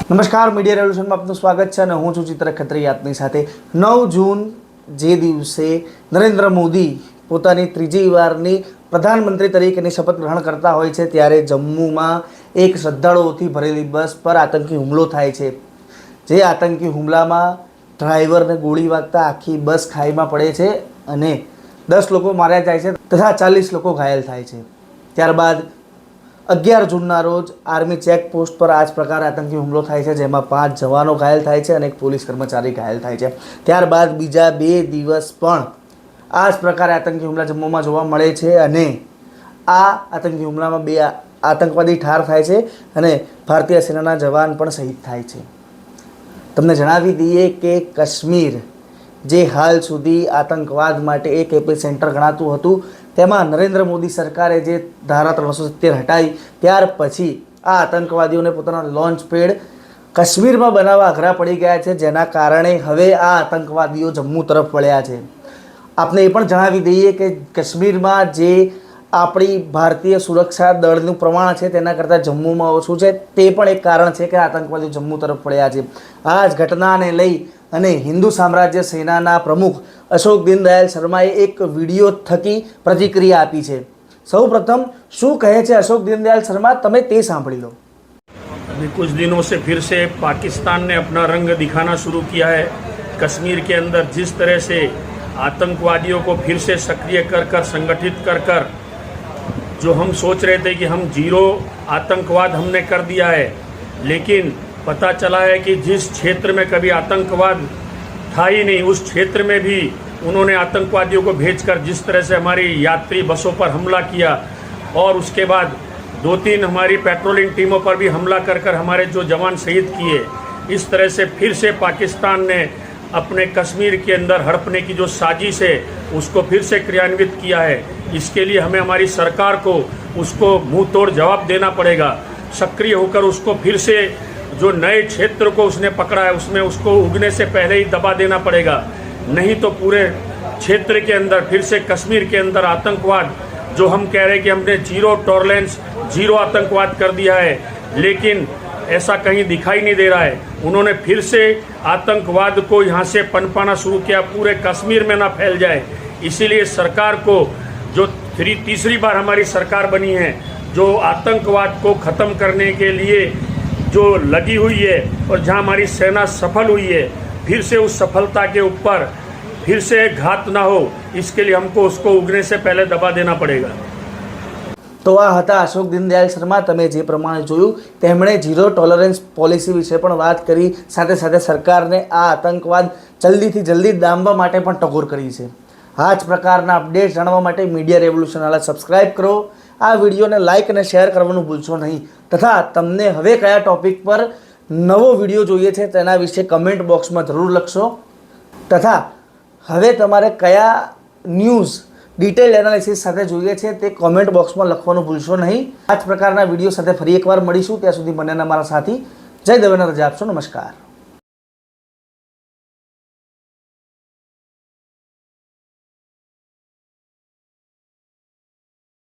નમસ્કાર, મીડિયા રેવોલ્યુશનમાં આપનું સ્વાગત છે અને હું છું ચિત્ર ખત્રી આપની સાથે। 9 જૂન જે દિવસે નરેન્દ્ર મોદી પોતાની ત્રીજી વારની પ્રધાનમંત્રી તરીકેની શપથ ગ્રહણ કરતા હોય છે ત્યારે જમ્મુમાં એક શ્રદ્ધાળુઓથી ભરેલી બસ પર આતંકી હુમલો થાય છે। જે આતંકી હુમલામાં ડ્રાઈવરને ગોળી વાગતા આખી બસ ખાઈમાં પડે છે અને 10 લોકો માર્યા જાય છે તથા 40 લોકો ઘાયલ થાય છે। ત્યારબાદ 11 જૂનના રોજ આર્મી ચેકપોસ્ટ પર આ જ પ્રકારે આતંકી હુમલો થાય છે જેમાં 5 જવાનો ઘાયલ થાય છે અને એક પોલીસ કર્મચારી ઘાયલ થાય છે। ત્યારબાદ બીજા 2 દિવસ પણ આ જ પ્રકારે આતંકી હુમલા જમ્મુમાં જોવા મળે છે અને આ આતંકી હુમલામાં 2 આતંકવાદી ઠાર થાય છે અને ભારતીય સેનાના જવાન પણ શહીદ થાય છે। તમને જણાવી દઈએ કે કાશ્મીર જે હાલ સુધી આતંકવાદ માટે એક એપિસેન્ટર ગણાતું હતું તેમાં નરેન્દ્ર મોદી સરકારે જે ધારા 370 હટાવી ત્યાર પછી આ આતંકવાદીઓને પોતાના લોન્ચ પેડ કાશ્મીરમાં બનાવવા અઘરા પડી ગયા છે જેના કારણે હવે આ આતંકવાદીઓ જમ્મુ તરફ વળ્યા છે। આપને એ પણ જણાવી દઈએ કે કાશ્મીરમાં જે આપણી ભારતીય સુરક્ષા દળનું પ્રમાણ છે તેના કરતાં જમ્મુમાં ઓછું છે તે પણ એક કારણ છે કે આતંકવાદીઓ જમ્મુ તરફ વળ્યા છે। આ જ ઘટનાને લઈ અને હિન્દુ સામ્રાજ્ય સેનાના પ્રમુખ અશોક દીનદયાલ શર્માએ એક વિડીયો થકી પ્રતિક્રિયા આપી છે। સૌપ્રથમ શું કહે છે અશોક દીનदयाल शर्मा, તમે તે સાંભળી લો। अभी कुछ दिनों से फिर से पाकिस्तान ने अपना रंग दिखाना शुरू किया है। कश्मीर के अंदर जिस तरह से आतंकवादियों को फिर से सक्रिय कर संगठित कर जो हम सोच रहे थे कि हम जीरो आतंकवाद हमने कर दिया है, लेकिन पता चला है कि जिस क्षेत्र में कभी आतंकवाद था ही नहीं उस क्षेत्र में भी उन्होंने आतंकवादियों को भेजकर जिस तरह से हमारी यात्री बसों पर हमला किया और उसके बाद 2-3 हमारी पेट्रोलिंग टीमों पर भी हमला कर हमारे जो जवान शहीद किए, इस तरह से फिर से पाकिस्तान ने अपने कश्मीर के अंदर हड़पने की जो साजिश है उसको फिर से क्रियान्वित किया है। इसके लिए हमें हमारी सरकार को उसको मुंह तोड़ जवाब देना पड़ेगा। सक्रिय होकर उसको फिर से जो नए क्षेत्र को उसने पकड़ा है उसमें उसको उगने से पहले ही दबा देना पड़ेगा, नहीं तो पूरे क्षेत्र के अंदर फिर से कश्मीर के अंदर आतंकवाद जो हम कह रहे हैं कि हमने जीरो टॉलरेंस जीरो आतंकवाद कर दिया है, लेकिन ऐसा कहीं दिखाई नहीं दे रहा है। उन्होंने फिर से आतंकवाद को यहाँ से पनपाना शुरू किया, पूरे कश्मीर में ना फैल जाए। इसीलिए सरकार को जो तीसरी बार हमारी सरकार बनी है जो आतंकवाद को ख़त्म करने के लिए जो लगी हुई है और जहाँ हमारी सेना सफल हुई है, फिर से उस सफलता के ऊपर फिर से घात ना हो, इसके लिए हमको उसको उगने से पहले दबा देना पड़ेगा। તો આ હતા અશોક દીનદયાલ શર્મા। તમે જે પ્રમાણે જોયું તેમણે ઝીરો ટોલરન્સ પોલિસી વિશે પણ વાત કરી, સાથે સાથે સરકારને આ આતંકવાદ જલ્દીથી જલ્દી ડામવા માટે પણ ટકોર કરી છે। આ જ પ્રકારના અપડેટ્સ જાણવા માટે મીડિયા રેવોલ્યુશન વાળા સબસ્ક્રાઇબ કરો, આ વિડીયોને લાઇક અને શેર કરવાનું ભૂલશો નહીં તથા તમને હવે કયા ટોપિક પર નવો વિડીયો જોઈએ છે તેના વિશે કમેન્ટ બોક્સમાં જરૂર લખશો તથા હવે તમારે કયા ન્યૂઝ ડિટેલ એનાલિસિસ સાથે જોઈએ છે તે કોમેન્ટ બોક્સમાં લખવાનું ભૂલશો નહીં। આ જ પ્રકારના વિડીયો સાથે ફરી એકવાર મળીશું, ત્યાં સુધી મને મારા સાથી જય દવેને રજા આપશો। નમસ્કાર।